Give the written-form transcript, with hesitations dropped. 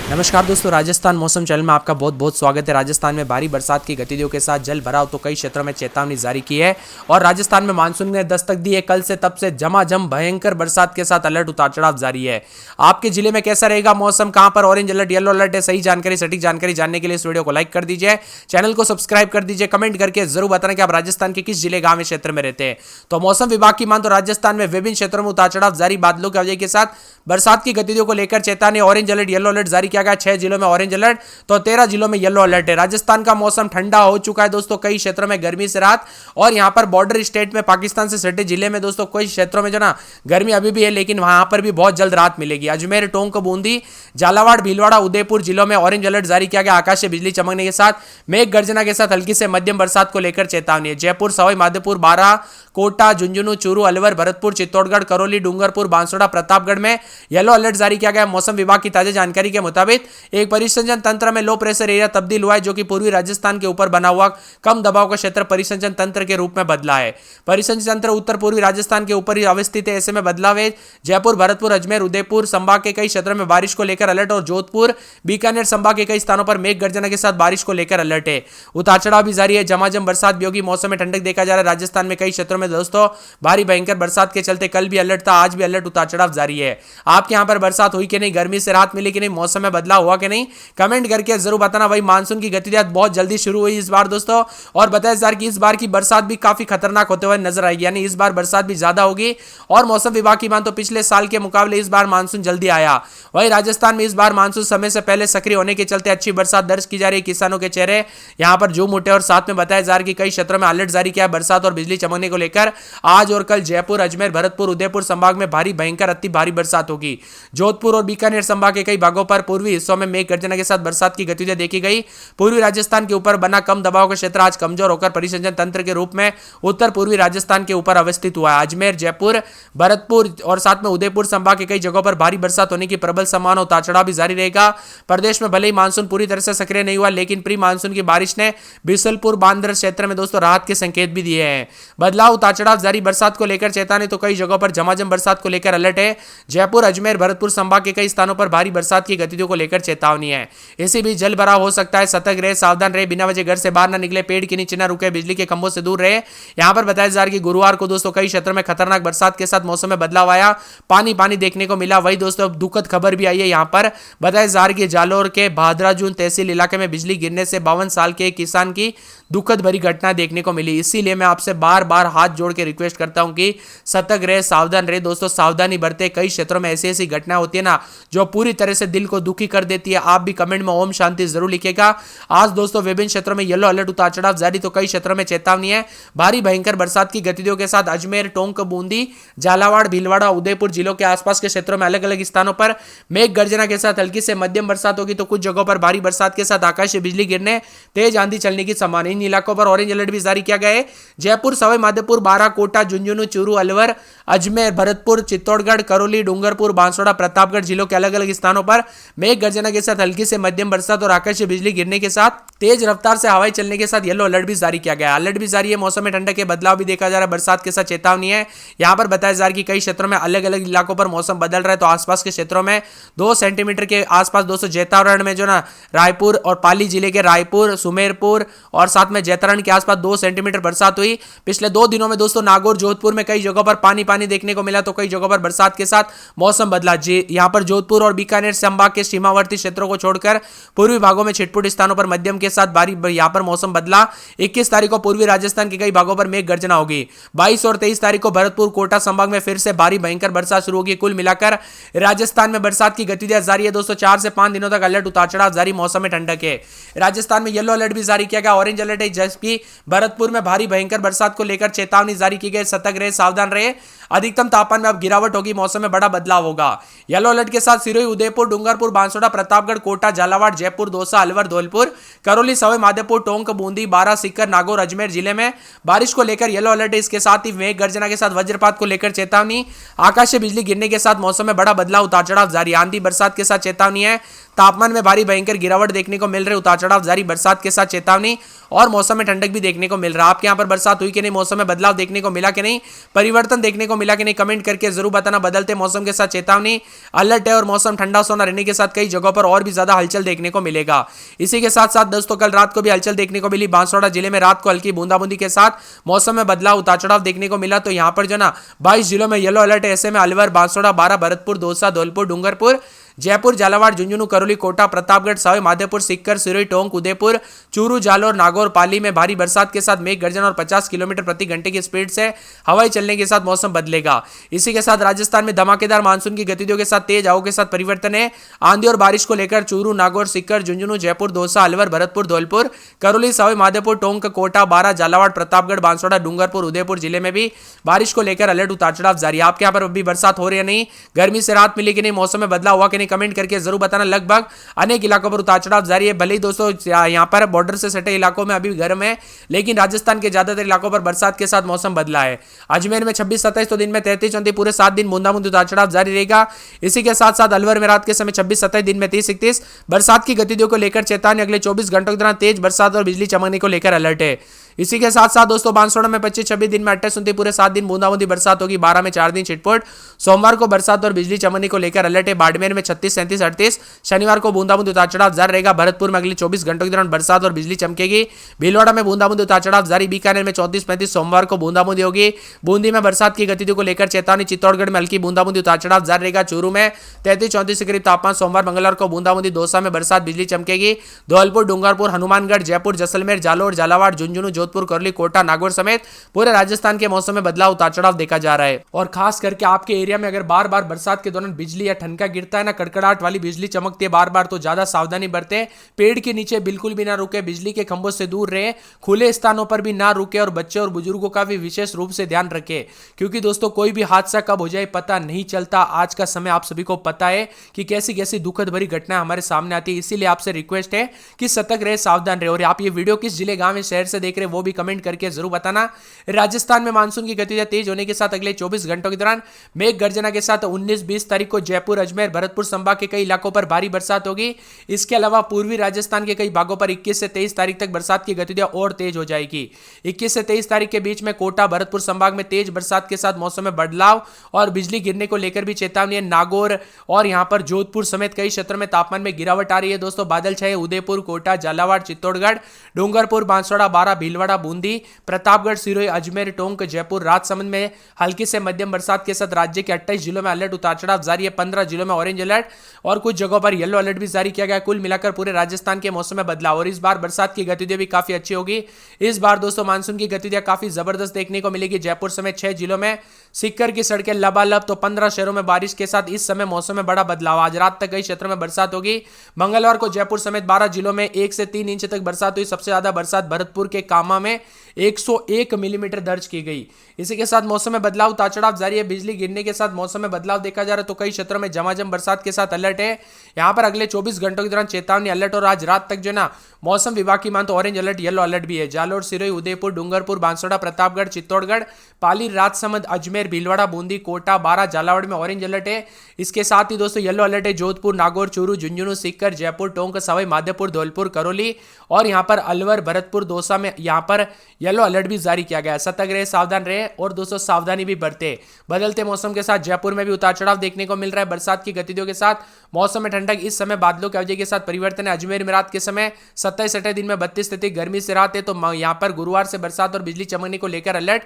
नमस्कार दोस्तों, राजस्थान मौसम चैनल में आपका बहुत बहुत स्वागत है। राजस्थान में भारी बरसात की गतिविधियों के साथ जल भराव तो कई क्षेत्रों में चेतावनी जारी की है और राजस्थान में मानसून ने दस्तक दी है। कल से तब से झमाझम भयंकर बरसात के साथ अलर्ट उतार चढ़ाव जारी है। आपके जिले में कैसा रहेगा मौसम, कहां पर ऑरेंज अलर्ट येलो अलर्ट है, सही जानकारी सटीक जानकारी जानने के लिए इस वीडियो को लाइक कर दीजिए, चैनल को सब्सक्राइब कर दीजिए, कमेंट करके जरूर बताना कि आप राजस्थान के किस जिले गांव क्षेत्र में रहते हैं। तो मौसम विभाग की मान तो राजस्थान में विभिन्न क्षेत्रों में उतार चढ़ाव जारी, बादलों की वजह के साथ बरसात की गतिविधियों को लेकर चेतावनी, ऑरेंज अलर्ट येलो अलर्ट जारी किया गया। 6 जिलों में ऑरेंज अलर्ट तो 13 जिलों में येलो अलर्ट है। राजस्थान का मौसम ठंडा हो चुका है दोस्तों, कई क्षेत्रों में गर्मी से राहत। और यहां पर बॉर्डर स्टेट में पाकिस्तान से सटे जिले में दोस्तों कई क्षेत्रों में जो ना गर्मी अभी भी है, लेकिन वहां पर भी बहुत जल्द राहत मिलेगी। अजमेर, टोंक, बूंदी, झालावाड़, भीलवाड़ा, उदयपुर जिलों में ऑरेंज अलर्ट जारी किया गया। आकाश से बिजली चमकने के साथ मेघ गर्जना के साथ हल्की से मध्यम बरसात को लेकर चेतावनी है। जयपुर, सवाई माधोपुर, बारां, कोटा, झुंझुनू, चूरू, अलवर, भरतपुर, चित्तौड़गढ़, करौली, डूंगरपुर, बांसवाड़ा, प्रतापगढ़ में येलो अलर्ट जारी किया गया। मौसम विभाग की ताजा जानकारी के मुताबिक एक परिसंचन तंत्र में लो प्रेशर एरिया तब्दील हुआ है, जो कि पूर्वी राजस्थान के ऊपर बना हुआ कम दबाव का क्षेत्र परिसंचन तंत्र के रूप में बदला है। परिसंचन तंत्र उत्तर पूर्वी राजस्थान के ऊपर ही अवस्थित है, ऐसे में बदलाव है। जयपुर, भरतपुर, अजमेर, उदयपुर संभाग के कई क्षेत्रों में बारिश को लेकर अलर्ट और जोधपुर, बीकानेर संभाग के कई स्थानों पर मेघ गर्जना के साथ बारिश को लेकर अलर्ट है। उतार चढ़ाव भी जारी है, झमाझम बरसात भी होगी। मौसम में ठंडक देखा जा रहा है। राजस्थान में कई क्षेत्रों में दोस्तों भारी भयंकर बरसात के चलते कल भी अलर्ट था, आज भी अलर्ट, उतार चढ़ाव जारी है। आपके यहां पर बरसात हुई कि नहीं, गर्मी से राहत मिली कि नहीं, मौसम में बदलाव हुआ कि नहीं, कमेंट करके जरूर बताना। भाई मानसून की गतिविधियां बहुत जल्दी शुरू हुई इस बार दोस्तों, और बताया जा रहा है कि इस बार की बरसात भी काफी खतरनाक होते हुए नजर आएगी, यानी इस बार बरसात भी ज्यादा होगी। और मौसम विभाग की मान तो पिछले साल के मुकाबले इस बार मानसून जल्दी आया। वही राजस्थान में इस बार मानसून समय से पहले सक्रिय होने के चलते अच्छी बरसात दर्ज की जा रही है। किसानों के चेहरे यहां पर झूम उठे और साथ में बताया जा रहा है कि कई क्षेत्रों में अलर्ट जारी किया है बरसात और बिजली चमकने को लेकर। आज और कल जयपुर, अजमेर, भरतपुर, उदयपुर संभाग में भारी भयंकर अति भारी बरसात होगी। जोधपुर और बीकानेर संभाग के कई भागों पर पूर्वी हिस्सों में मेघ गर्जना के साथ बरसात की गतिविधियां देखी गई। पूर्वी राजस्थान के ऊपर बना कम दबाव का क्षेत्र आज कमजोर होकर परिसंचन तंत्र के रूप में उत्तर पूर्वी राजस्थान के ऊपर अवस्थित हुआ है। अजमेर, जयपुर, भरतपुर और साथ में उदयपुर संभाग के कई जगहों पर भारी बरसात होने की प्रबल संभावना, उतार चढ़ाव भी जारी रहेगा। प्रदेश में भले ही मानसून पूरी तरह से सक्रिय नहीं हुआ, लेकिन प्री मानसून की बारिश ने बिसलपुर, बांद्रा क्षेत्र में दोस्तों राहत के संकेत भी दिए हैं। बदलाव, उतार चढ़ाव जारी, बरसात को लेकर चेतावनी तो कई जगहों पर झमाझम बरसात को लेकर अलर्ट है। जयपुर, अजमेर, भरतपुर संभाग के कई स्थानों पर भारी बरसात की गतिविधियों को लेकर चेतावनी है। इसी बीच जल भराव हो सकता है, सतर्क रहे, सावधान रहे, बिना वजह घर से बाहर न निकले, पेड़ के नीचे न रुके, बिजली के खंभों से दूर रहे। यहां पर बताया जा रहा है कि गुरुवार को दोस्तों कई क्षेत्रों में खतरनाक बरसात के साथ मौसम में बदलाव आया, पानी पानी देखने को मिला। वही दोस्तों दुखद खबर भी आई है। यहां पर बताया जा रहा है कि जालोर के भादराजून तहसील इलाके में बिजली गिरने से 52 साल के एक किसान की दुखद भरी घटना देखने को मिली। इसीलिए मैं आपसे बार बार हाथ जोड़ के रिक्वेस्ट करता हूं कि सतर्क रहे, सावधान रहे दोस्तों, सावधानी बरते। कई क्षेत्रों में ऐसी ऐसी घटना होती है ना जो पूरी तरह से दिल को दुखी कर देती है। आप भी कमेंट में ओम शांति जरूर लिखेगा। आज दोस्तों विभिन्न क्षेत्रों में येलो अलर्ट, उतार चढ़ाव जारी, तो कई क्षेत्रों में चेतावनी है। भारी भयंकर बरसात की गतिविधियों के साथ अजमेर, टोंक, बूंदी, झालावाड़, भीलवाड़ा, उदयपुर जिलों के आसपास के क्षेत्रों में अलग अलग स्थानों पर मेघ गर्जना के साथ हल्की से मध्यम बरसात होगी, तो कुछ जगहों पर भारी बरसात के साथ आकाश से बिजली गिरने, तेज आंधी चलने की संभावना। इन इलाकों पर ऑरेंज अलर्ट भी जारी किया गया है। जयपुर, सवाई माधोपुर, बारां, कोटा, झुंझुनू, चूरू, अलवर, अजमेर, भरतपुर, चित्तौड़गढ़, करौली, डूंगरपुर, बांसवाड़ा, प्रतापगढ़ जिलों के अलग अलग स्थानों पर मेघ गर्जना के साथ हल्की से मध्यम बरसात और आकाश से बिजली गिरने के साथ तेज रफ्तार से हवाएं चलने के साथ येलो अलर्ट भी जारी किया गया है। अलर्ट भी जारी है। मौसम में ठंडक के बदलाव भी देखा जा रहा है, बरसात के साथ चेतावनी है। यहां पर बताया जा रहा है कि कई क्षेत्रों में अलग अलग इलाकों पर मौसम बदल रहा है, तो आसपास के क्षेत्रों में 2 सेंटीमीटर के आसपास दोस्तों जैतारण में जो ना रायपुर और पाली जिले के रायपुर, सुमेरपुर और साथ में जैतारण के आसपास 2 सेंटीमीटर बरसात हुई। पिछले 2 दिनों में दोस्तों नागौर, जोधपुर में कई जगहों पर पानी पानी देखने को मिला, तो कई जगहों पर बरसात के साथ मौसम बदला। यहां पर जोधपुर और बीकानेर संभाग के सीमावर्ती क्षेत्रों को छोड़कर पूर्वी भागों में छिटपुट स्थानों पर मध्यम के साथ भारी यहां पर मौसम बदला। 21 तारीख को पूर्वी राजस्थान के कई भागों पर मेघ गर्जना होगी। 22 और 23 तारीख को भरतपुर, कोटा संभाग में फिर से भारी भयंकर बरसात शुरू होगी। कुल मिलाकर राजस्थान में बरसात की गतिविधियां जारी है दोस्तों। 4 से 5 दिनों तक अलर्ट, उतार चढ़ाव जारी, मौसम में ठंडक है। राजस्थान में येलो अलर्ट भी जारी किया गया, ऑरेंज अलर्ट है, जबकि भरतपुर में भारी भयंकर बरसात को लेकर चेतावनी जारी की गई। सतर्क रहे, सावधान रहे। अधिकतम तापमान में अब गिरावट होगी, मौसम में बड़ा बदलाव होगा। येलो अलर्ट के साथ सिरोही, उदयपुर, डूंगरपुर, बांसवाड़ा, प्रतापगढ़, कोटा, झालावाड़, जयपुर, दौसा, अलवर, धौलपुर, करौली, सवाई माधोपुर, टोंक, बूंदी, बारां, सीकर, नागौर, अजमेर जिले में बारिश को लेकर येलो अलर्ट है। इसके साथ ही मेघ गर्जना के साथ वज्रपात को लेकर चेतावनी, आकाश से बिजली गिरने के साथ मौसम में बड़ा बदलाव, उतार चढ़ाव जारी, आंधी बरसात के साथ चेतावनी है। तापमान में भारी भयंकर गिरावट देखने को मिल रही, उतार चढ़ाव जारी, बरसात के साथ चेतावनी और मौसम में ठंडक भी देखने को मिल रहा है। आपके यहाँ पर बरसात हुई कि नहीं, मौसम में बदलाव देखने को मिला कि नहीं, परिवर्तन देखने को मिला कि नहीं, कमेंट करके जरूर बताना। बदलते मौसम के साथ चेतावनी, अलर्ट है और मौसम ठंडा सोना रहने के साथ कई जगहों पर और भी ज्यादा हलचल देखने को मिलेगा। इसी के साथ साथ दोस्तों कल रात को भी हलचल देखने को मिली। बांसवाड़ा जिले में रात को हल्की बूंदाबूंदी के साथ मौसम में बदलाव, उतार चढ़ाव देखने को मिला। तो यहाँ पर जो ना 22 जिलों में येलो अलर्ट है। ऐसे में अलवर, बांसवाड़ा, बारा, भरतपुर, दौसा, धौलपुर, डूंगरपुर, जयपुर, झालावाड़, झुंझुनू, करौली, कोटा, प्रतापगढ़, सवाई माधोपुर, सीकर, सिरोही, टोंक, उदयपुर, चूरू, जालौर, नागौर, पाली में भारी बरसात के साथ मेघ गर्जन और 50 किलोमीटर प्रति घंटे की स्पीड से हवाई चलने के साथ मौसम बदलेगा। इसी के साथ राजस्थान में धमाकेदार मानसून की गतिविधियों के साथ तेज हवाओं के साथ परिवर्तन है। आंधी और बारिश को लेकर चूरू, नागौर, सीकर, झुंझुनू, जयपुर, दौसा, अलवर, भरतपुर, धौलपुर, करौली, सवाई माधोपुर, टोंक, कोटा, बारा, झालावाड़, प्रतापगढ़, बांसवाड़ा, डूंगरपुर, उदयपुर जिले में भी बारिश को लेकर अलर्ट, उतार चढ़ाव जारी। आपके यहाँ पर अभी बरसात हो रही है नहीं, गर्मी से राहत मिली कि नहीं, मौसम में बदलाव हुआ कि नहीं, कमेंट करके जरूर बताना। लगभग अनेक इलाकों पर उतार चढ़ाव जारी है। भले ही दोस्तों यहां पर बॉर्डर से सटे इलाकों में अभी गर्म है, लेकिन राजस्थान के ज्यादातर इलाकों पर बरसात के साथ मौसम बदला है। अजमेर में 26-27 तो दिन में 33-34 पूरे 7 दिन बूंदाबूंदी उतार चढ़ाव जारी रहेगा। इसी के साथ साथ अलवर में रात के समय 26-27 दिन में 30-31 बरसात की गतिविधियों को लेकर चेतावनी। अगले 24 घंटों के दौरान तेज बरसात और बिजली चमकने को लेकर अलर्ट है। इसी के साथ साथ दोस्तों बांसवाड़ा में 25-26 दिन में 28-29 पूरे 7 दिन बूंदाबूंदी बरसात होगी। 12 में 4 दिन छिटपुट। सोमवार को बरसात और बिजली चमकने को लेकर अलर्ट है। बाड़मेर में 36-37-38 शनिवार को बूंदाबूंदी उतार चढ़ाव जारी रहेगा। भरतपुर में अगले 24 घंटों के दौरान बरसात और बिजली चमकेगी। भीलवाड़ा में बूंदाबूंदी उतार चढ़ाव जारी। बीकानेर में 34-35 सोमवार को बूंदाबूंदी होगी। बूंदी में बरसात की गतिविधियों को लेकर चेतावनी। चित्तौड़गढ़ में हल्की बूंदाबूंदी उतार चढ़ाव जारी रहेगा। चूरू में 33-34 के करीब तापमान। सोमवार मंगलवार को बूंदाबूंदी। दौसा में बरसात बिजली चमकेगी। धौलपुर, डूंगरपुर, हनुमानगढ़, जयपुर, जैसलमेर, जालोर, झालावाड़, झुंझुनू, जोधपुर, करौली, कोटा, नागौर समेत पूरे राजस्थान के मौसम में बदलाव, उतार चढ़ाव देखा जा रहा है। और खास करके आपके एरिया में अगर बार बार बरसात के दौरान बिजली या ठनका गिरता है ना, कड़कड़ाहट वाली बिजली चमकती है बार बार, तो ज्यादा सावधानी बरते। पेड़ के नीचे बिल्कुल भी ना रुके, बिजली के खंभों से दूर रहे, खुले स्थानों पर भी ना रुके और बच्चे और बुजुर्गों का भी विशेष रूप से ध्यान रखे, क्योंकि दोस्तों कोई भी हादसा कब हो जाए पता नहीं चलता। आज का समय आप सभी को पता है कि कैसी कैसी दुखद भरी घटनाएं हमारे सामने आती है। इसीलिए आपसे रिक्वेस्ट है कि सतर्क रहे, सावधान रहे। और आप ये वीडियो किस जिले, गांव या शहर से देख रहे हैं वो भी कमेंट करके जरूर बताना। राजस्थान में मानसून की गतिविधियां तेज होने के साथ अगले 24 घंटों के दौरान मेघ गर्जना के साथ 19-20 तारीख को जयपुर, अजमेर, भरतपुर संभाग के कई इलाकों पर भारी बरसात होगी। इसके अलावा पूर्वी राजस्थान के कई भागों पर 21 से 23 तारीख तक बरसात की गतिविधियां और तेज हो जाएगी। 21 से 23 तारीख के बीच में कोटा, भरतपुर संभाग में तेज बरसात के साथ मौसम में बदलाव और बिजली गिरने को लेकर भी चेतावनी है। नागौर और यहां पर जोधपुर समेत कई क्षेत्रों में तापमान में गिरावट आ रही है। दोस्तों बादल छाए उदयपुर, कोटा, झालावाड़, चित्तौड़गढ़, डूंगरपुर, बांसवाड़ा, बारा, भीलवाड़ा, बूंदी, प्रतापगढ़, सिरोही, अजमेर, टोंक, जयपुर, राजसमंद में हल्की से मध्यम बरसात के साथ राज्य के 28 जिलों में अलर्ट, उतार चढ़ाव जारी है। 15 जिलों में ऑरेंज अलर्ट और कुछ जगहों पर येलो अलर्ट भी जारी किया गया। कुल मिलाकर पूरे राजस्थान के मौसम में बदलाव। और इस बार बरसात की गतिविधियां भी काफी अच्छी होगी। इस बार दोस्तों मानसून की गतिविधियां काफी जबरदस्त देखने को मिलेगी। जयपुर समेत 6 जिलों में सीकर की सड़कें लबालब, तो 15 शहरों में बारिश के साथ इस समय मौसम में बड़ा बदलाव। आज रात तक कई क्षेत्रों में बरसात होगी। मंगलवार को जयपुर समेत 12 जिलों में 1 से 3 इंच तक बरसात हुई। सबसे ज्यादा बरसात भरतपुर के कामा में 101 मिलीमीटर दर्ज की गई। इसी के साथ मौसम में बदलाव, उतार चढ़ाव जारी है। बिजली गिरने के साथ मौसम में बदलाव देखा जा रहा है। तो कई क्षेत्रों में झमाझम बरसात के साथ अलर्ट है। यहां पर अगले 24 घंटों के दौरान चेतावनी, अलर्ट। और आज रात तक जो ना मौसम विभाग की मान तो ऑरेंज अलर्ट, येलो अलर्ट भी है। जालोर, सिरोही, उदयपुर, डूंगरपुर, बांसवाड़ा, प्रतापगढ़, चित्तौड़गढ़, पाली, राजसमंद, अजमेर, भीलवाड़ा, बूंदी, कोटा, बारा, झालावाड़ में ऑरेंज अलर्ट है। इसके साथ ही दोस्तों येलो अलर्ट है जोधपुर, नागौर, चूरू, झुंझुनू, सीकर, जयपुर, टोंक, सवाई माधोपुर, धौलपुर, करौली और यहां पर अलवर, भरतपुर, दौसा में यहां पर येलो अलर्ट भी जारी किया गया है। सतर्क रहे, सावधान रहे और दोस्तों सावधानी भी बरते। बदलते मौसम के साथ जयपुर में भी उतार चढ़ाव देखने को मिल रहा है। बरसात की गतिविधियों के साथ मौसम में ठंडक, इस समय बादलों की अवधि के साथ परिवर्तन है। अजमेर में रात के समय 27-28 दिन में 32 स्थिति, गर्मी से राहत है। तो यहां पर गुरुवार से बरसात और बिजली चमकने को लेकर अलर्ट